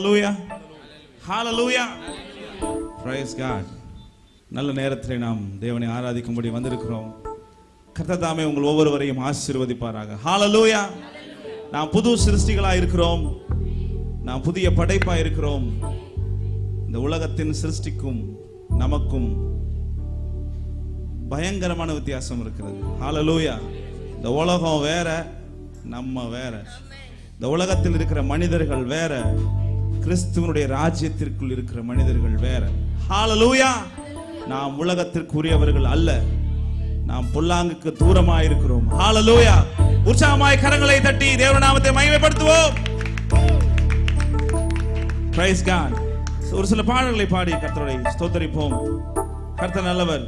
ஹalleluya ஹalleluya praise god. நல்ல நேரத்திலே நாம் தேவனை ஆராதிக்கும்படி வந்திருக்கிறோம். கர்த்தர் தாமே உங்கள் ஒவ்வொருவரையும் ஆசீர்வதிப்பாராக. ஹalleluya. நாம் புது சிருஷ்டிகளாய் இருக்கிறோம். நாம் புதிய படைப்பாய் இருக்கிறோம். இந்த உலகத்தின் சிருஷ்டிக்கும் நமக்கும் பயங்கரமான வித்தியாசம் இருக்கிறது. ஹalleluya. இந்த உலகம் வேற, நம்ம வேற. இந்த உலகத்தில் இருக்கிற மனிதர்கள் வேற, கிறிஸ்துவனுடைய ராஜ்யத்திற்குள் இருக்கிற மனிதர்கள் வேற. ஹalleluya. நாம் உலகத்திற்குரியவர்கள் அல்ல, நாம் பொல்லாங்குக்கு தூரமாய் இருக்கிறோம். ஹalleluya. உற்சாகமாய் கரங்களை தட்டி தேவ நாமத்தை மகிமைப்படுத்துவோம். praise god. ஒரு சில பாடல்களை பாடி கர்த்தரை ஸ்தோத்திரிப்போம். கர்த்தர் நல்லவர்.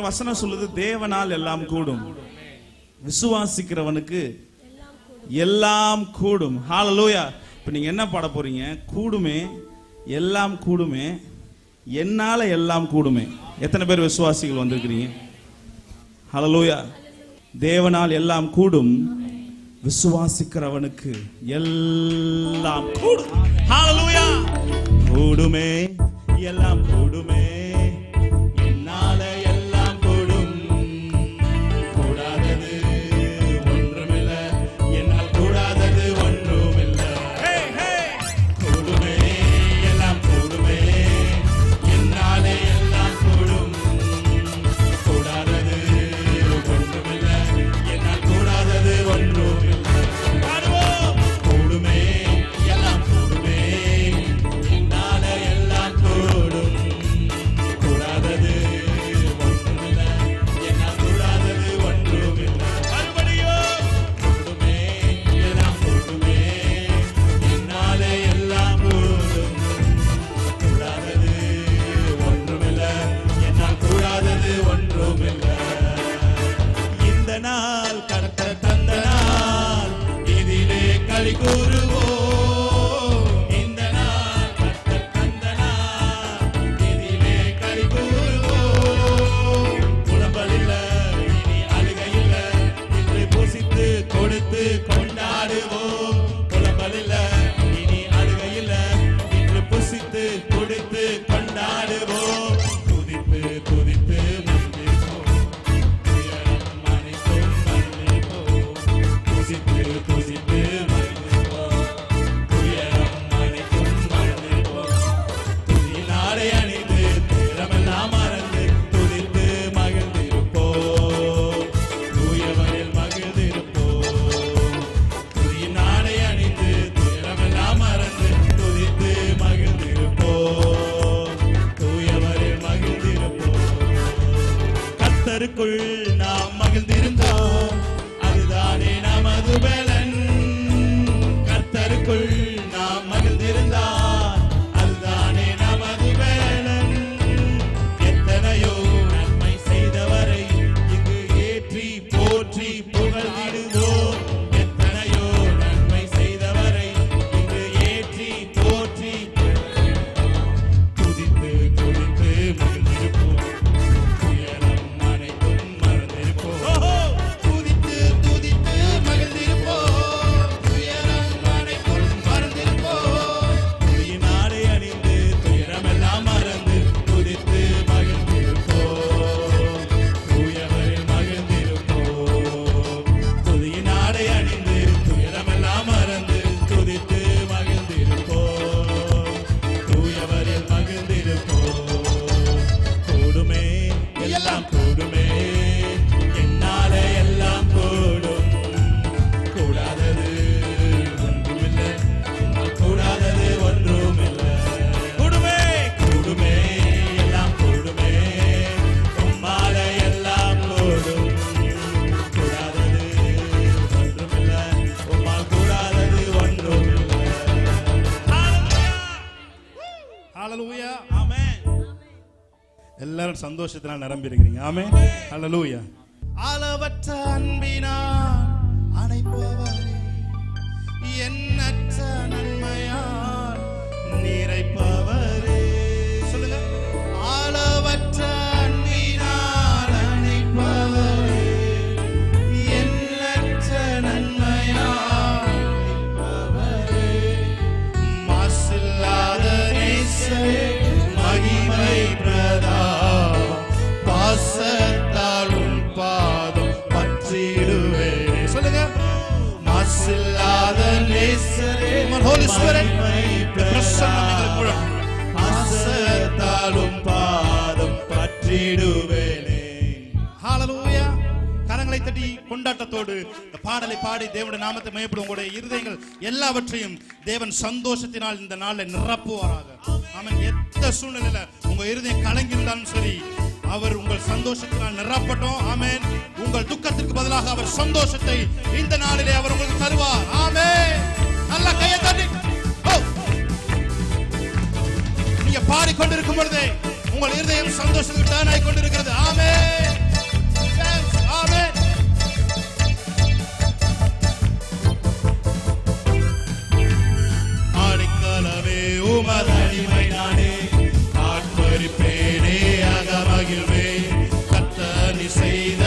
வசனம் சொல்லுது, தேவனால் எல்லாம் கூடும், விசுவாசிக்கிறவனுக்கு எல்லாம் கூடும். ஹalleluya. இப்போ நீங்க என்ன பாட போறீங்க? கூடுமே, எல்லாம் கூடுமே, என்னால எல்லாம் கூடுமே. எத்தனை பேர் விசுவாசிகள் வந்திருக்கிறீங்க? ஹல்லேலூயா. தேவனால் எல்லாம் கூடும், விசுவாசிக்கிறவனுக்கு எல்லாம் கூடும். ஹல்லேலூயா. கூடுமே, எல்லாம் கூடுமே, என்னால எல்லாம் கூடும், கூடாதது ஒன்றுமில்லை, என்னால் கூடாதது ஒன்றுமில்லை. கூடுமே, எல்லாம் கூடுமே, என்னால எல்லாம் கூடும், கூடாதது ஒன்றுமில்லை, என்னால் கூடாதது ஒன்றுமில்லை. கூடுமே, எல்லாம் கூடுமே, என்னால எல்லாம் கூடும், கூடாதது ஒன்றுமில்லை, என்னால் கூடாதது ஒன்றுமில்லை. மறுபடியும் கூடுமே, எல்லாம் கூடுமே, என்னால எல்லாம் கூடும், கூடாதது ஒன்றுமில்லை, என்னால் கூடாதது ஒன்றுமில்லை. இந்த நாள் கர்த்தர் தந்த நாள், இதிலே களி கூறுவோம். இந்த நாள் கர்த்தர் தந்த நாள், இதிலே களி கூறுவோம். புலம்பல் இல்ல, இனி அழுகை இல்ல, இன்று புசித்து கொடுத்து கொண்டாடுவோம். புலம்பல் இல்ல, இனி அழுகை இல்ல, இன்று புசித்து கொடுத்து கொண்டாடுவோம். துதித்து துதித்து மகிழ்ந்திருப்போம், துயரம் அனைத்தும் மறந்திருப்போம். துதித்து துதித்து மகிழ்ந்திருப்போம், துயரம் அனைத்தும் மறந்திருப்போம். துதியினாலே அணிந்து துயரமெல்லாம் மறந்து துதித்து மகிழ்ந்திருப்போம், தூயவரில் மகிழ்ந்திருப்போம். துதியினாலே அணிந்து துயரமெல்லாம் மறந்து துதித்து மகிழ்ந்திருப்போம், தூயவரில் மகிழ்ந்திருப்போம். கர்த்தருக்குள் நாம் மகிழ்ந்திருந்தோம், அதுதானே நமது பலன். கர்த்தருக்குள் நாம் மகிழ்ந்திருந்தால் அதுதானே நமது பலன். எத்தனையோ நன்மை செய்தவரை இங்கு ஏற்றி போற்றி புகழ்ந்திடுவோம். எத்தனையோ நன்மை செய்தவரை இங்கு ஏற்றி போற்றி துதித்து துதித்து மகிழ்ந்திருப்போம், துயரம் அனைத்தும் மறந்திருப்போம். துதித்து துதித்து மகிழ்ந்திருப்போம், துயரம் அனைத்தும் மறந்திருப்போம். துதியினாலே அணிந்து துயரமெல்லாம் மறந்து துதித்து மகிழ்ந்திருப்போம், தூயவரில் மகிழ்ந்திருப்போம். துதியினாலே அணிந்து துயரமெல்லாம் மறந்து துதித்து மகிழ்ந்திருப்போம், தூயவரில் மகிழ்ந்திருப்போம். கூடுமே, எல்லாம் கூடுமே, என்னால எல்லாம் கூடும், கூடாதது ஒன்றுமில்லை, என்னால் கூடாதது ஒன்றுமில்லை. கூடுமே, கூடுமே, எல்லாம் கூடுமே, உம்மால எல்லாம் கூடும், கூடாதது ஒன்றுமில்லை, உம்மால் கூடாதது ஒன்றுமில்லை. ஹல்லேலூயா. ஆமென். எல்லாரும் சந்தோஷத்தினால் நிரம்பி இருக்கிறீங்க. ஆமென். ஹல்லேலூயா. அளவற்ற அன்பினால் அணைப்பவரே, எண்ணற்ற நன்மையால் நிறைப்பவரே. சொல்லுங்க. அளவற்ற அன்பினால் அணைப்பவரே, எண்ணற்ற நன்மையால் நிறைப்பவரே. மாசில்லாத நேசரே, மகிமை பிரதா, பாசத்தால் உன் பாதம் பற்றிடுவேனே. சொல்லுங்க. மாசில்லாத நேசரே, Holy Spirit, பிரசன்னம் எங்களுக்கு முழங்கும். பாசத்தால் உன் பாதம் பற்றிடுவேனே. ஹல்லேலூயா. கரங்களை தட்டி கொண்டாட்டத்தோடு இந்த பாடலை பாடி தேவனுடைய நாமத்தை மகிமைப்படும். உங்களுடைய இருதயங்கள் எல்லாவற்றையும் தேவன் சந்தோஷத்தினால் இந்த நாளில் நிரப்புவாராக. ஆமென். எந்த சூழ்நிலையில உங்க இருதயம் கலங்கி இருந்தாலும் சரி, அவர் உங்கள் சந்தோஷத்தினால் நிரப்பட்டும். ஆமென். உங்கள் துக்கத்திற்கு பதிலாக அவர் சந்தோஷத்தை இந்த நாளிலே அவர் உங்களுக்கு தருவார். ஆமென். நல்ல கையை தட்டி நீங்க பாடிக்கொண்டிருக்கும் பொழுதே உங்கள் இருதயம் சந்தோஷத்துக்கு டர்ன் ஆகி கொண்டிருக்கிறது. ஆமென். ஆமென். ஆடிக்கலவே உமதடிமை நானே, ஆட்பரிப்பேனே அகமகிழ்வே, கர்த்தர் நீ செய்த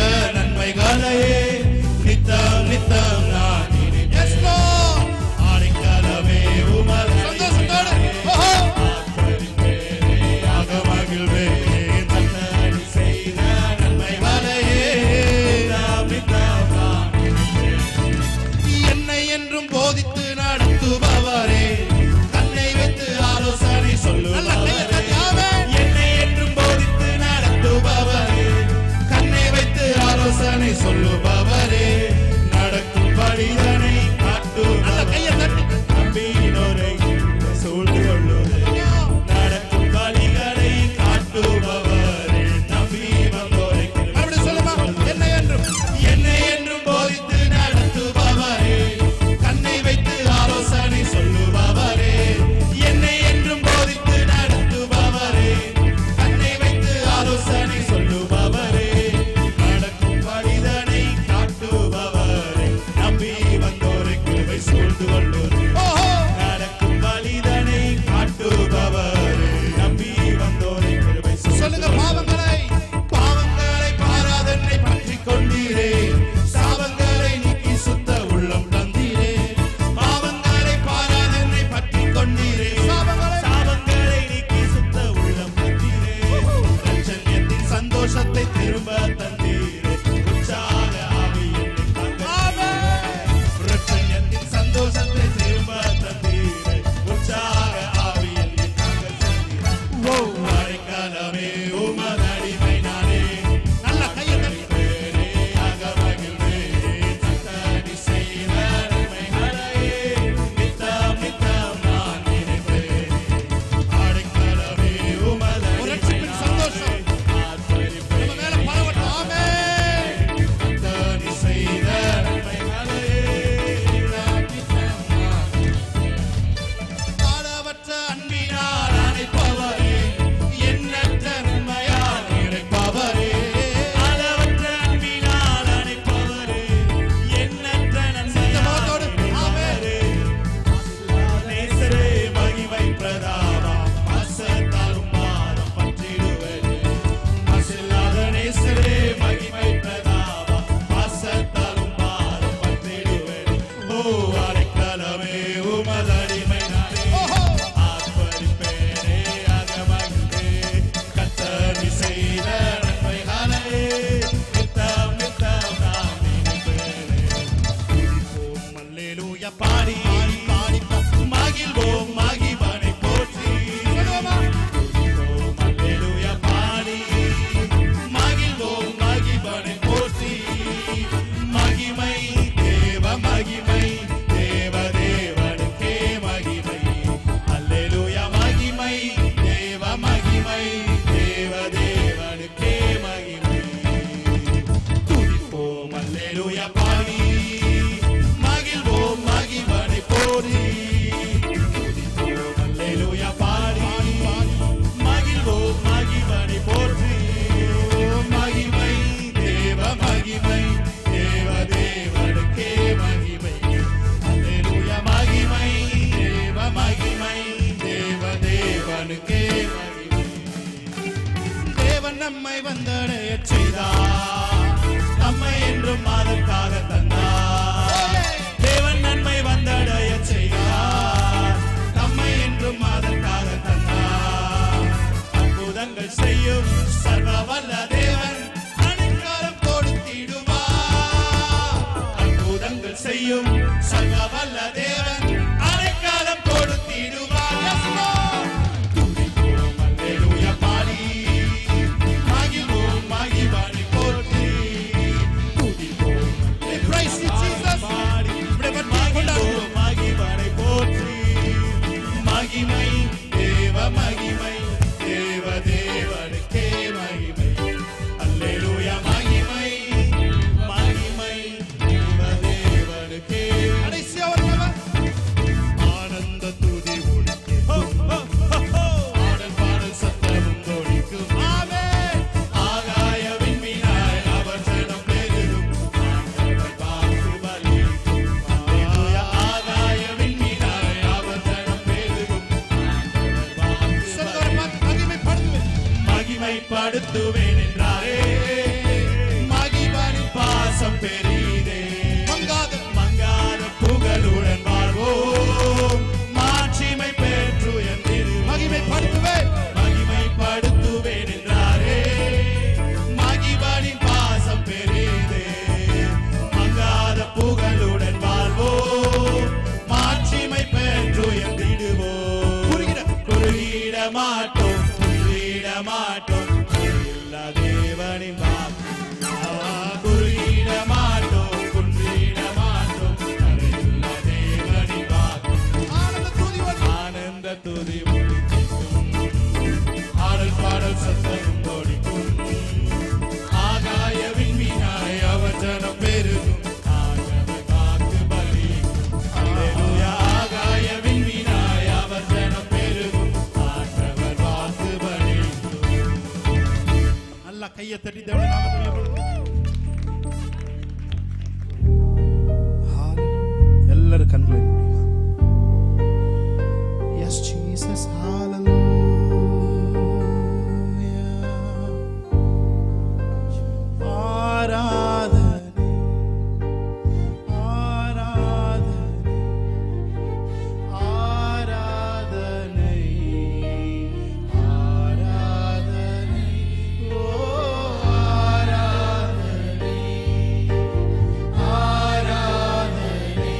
தேவனுக்கே மகிமை. தேவன் நம்மை வந்தடைய செய்தார், நம்மை என்றும் அதற்காக தந்தார். தேவன் நன்மை வந்தடைய செய்தார், நம்மை என்றும் அதற்காக தந்தார். அற்புதங்கள் செய்யும் சர்வ வல்ல தேவன் அனைக்காலம் கொடுத்திடுவார். அற்புதங்கள் செய்யும் சர்வ வல்ல தேவன் அனைக்காலம் கொடுத்திடுவார். துதிப்போம் அல்லேலூயா பாடி, மகிழ்வோம் மகிழ்வானை போற்றி. துதிப்போம் Praise you, Jesus. பாடி, மகிழ்வோம் மகிழ்வானை போற்றி. மகிமை தேவ மகிமை, தேவ தேவனுக்கே மகிமை. அல்லேலூயா மகிமை மகிமை தேவ தேவனுக்கே. கடைசியா ஒரு தடவை. ஆனந்த துதி ஒலிக்கும், ஆடல் பாடல் சத்தமும் ஒலிக்கும். ஆமென். ஆகாய விண்மீனாய் அவர் ஜனம் பெருகும், ஆண்டவர் வாக்கு பலிக்கும். அல்லேலூயா. ஆகாய விண்மீனாய் அவர் ஜனம் பெருகும், ஆண்டவர் வாக்கு சொல்லுவார், பார்த்து மகிமைப்படுத்துவேன். மகிமைப்படுத்துவேன் என்றாரே. மகிமையின் பாசம் பெரிதே. மங்காத புகழுடன் வாழ்வோம், மாட்சிமை பெற்று என்றிடுவோம். மகிமைப்படுத்துவேன். மகிமைப்படுத்துவேன் என்றாரே. மகிமையின் பாசம் பெரிதே. மங்காத புகழுடன் வாழ்வோம், மாட்சிமை பெற்று என்றிடுவோம். குறுகிட மாட்டோம், குறுகிட மாட்டோம், எல்லா தேவனின் வாக்கு. குறுகிட மாட்டோம், குன்றிட மாட்டோம், எல்லா தேவனின் வாக்கு. ஆனந்த துதி ஒலி. ஆனந்த துதி ஒலிக்கும், ஆடல் பாடல் சத்தம் ஒலிக்கும். ஆகாய விண்மீனாய் அவர் ஜனம் பெருகும், ஆண்டவர் வாக்கு பலிக்கும். அல்லேலூயா. ஆகாய விண்மீனாய் அவர் ஜனம் பெருகும், ஆண்டவர் வாக்கு பலிக்கும். நல்லா கையை தட்டி தேவனுடைய நாமத்தை மகிமைப்படுத்துங்க. Hallelujah. எல்லாரும் கண்களை மூடி. Yes, Jesus. Hallelujah. ஆராதனை, ஆராதனை, ஆராதனை, ஆராதனை, ஓ ஆராதனை, ஆராதனை,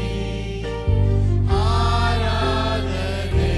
ஆராதனை,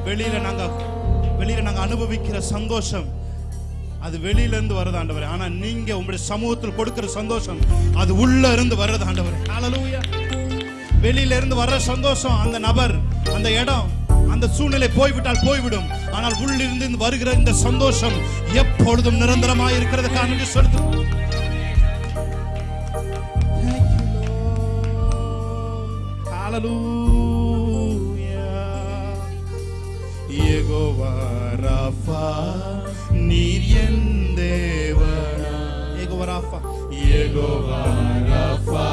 வெளியில நாங்க அனுபவிக்கிற சந்தோஷம் அது வெளியில இருந்து வருது ஆண்டவரே. ஆனா நீங்க உங்களுடைய சமூகத்தில் கொடுக்கிற சந்தோஷம் அது உள்ள இருந்து வருது ஆண்டவரே. ஹல்லேலூயா. வெளியில இருந்து வர்ற சந்தோஷம், அந்த நபர், அந்த இடம், அந்த சூழ்நிலை போய்விட்டால் போய்விடும். ஆனால் உள்ளிருந்து வருகிற இந்த சந்தோஷம் எப்பொழுதும் நிரந்தரமாக இருக்கிறதுக்காக நன்றி செலுத்துகிறோம். ஹல்லேலூயா. யெகோவா ராஃபா, நீர் என் தேவனா. யெகோவா ராஃபா, யெகோவா ராஃபா,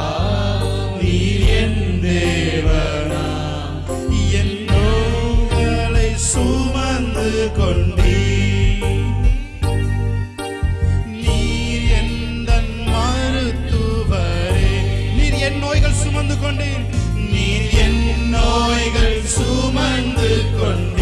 நீர் என் தேவனா. என் நோய்களை சுமந்து கொண்டீர், நீர் எந்தன் மருத்துவரே. நீர் என் நோய்கள் சுமந்து கொண்டீர், நீர் என் நோய்கள் சுமந்து கொண்டீர்.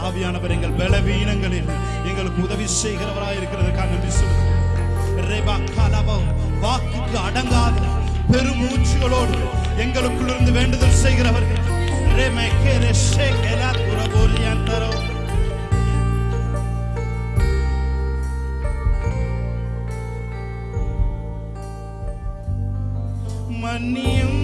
ஆவியானவர் எங்கள் பலவீனங்களில் எங்களுக்கு உதவி செய்கிறவராய் இருக்கிறதுக்காக நன்றி சொல்லுகிறோம். வாக்குக்கு அடங்காத பெருமூச்சுகளோடு எங்களுக்குள்ளிருந்து வேண்டுதல் செய்கிறவர்கள் மன்னியும்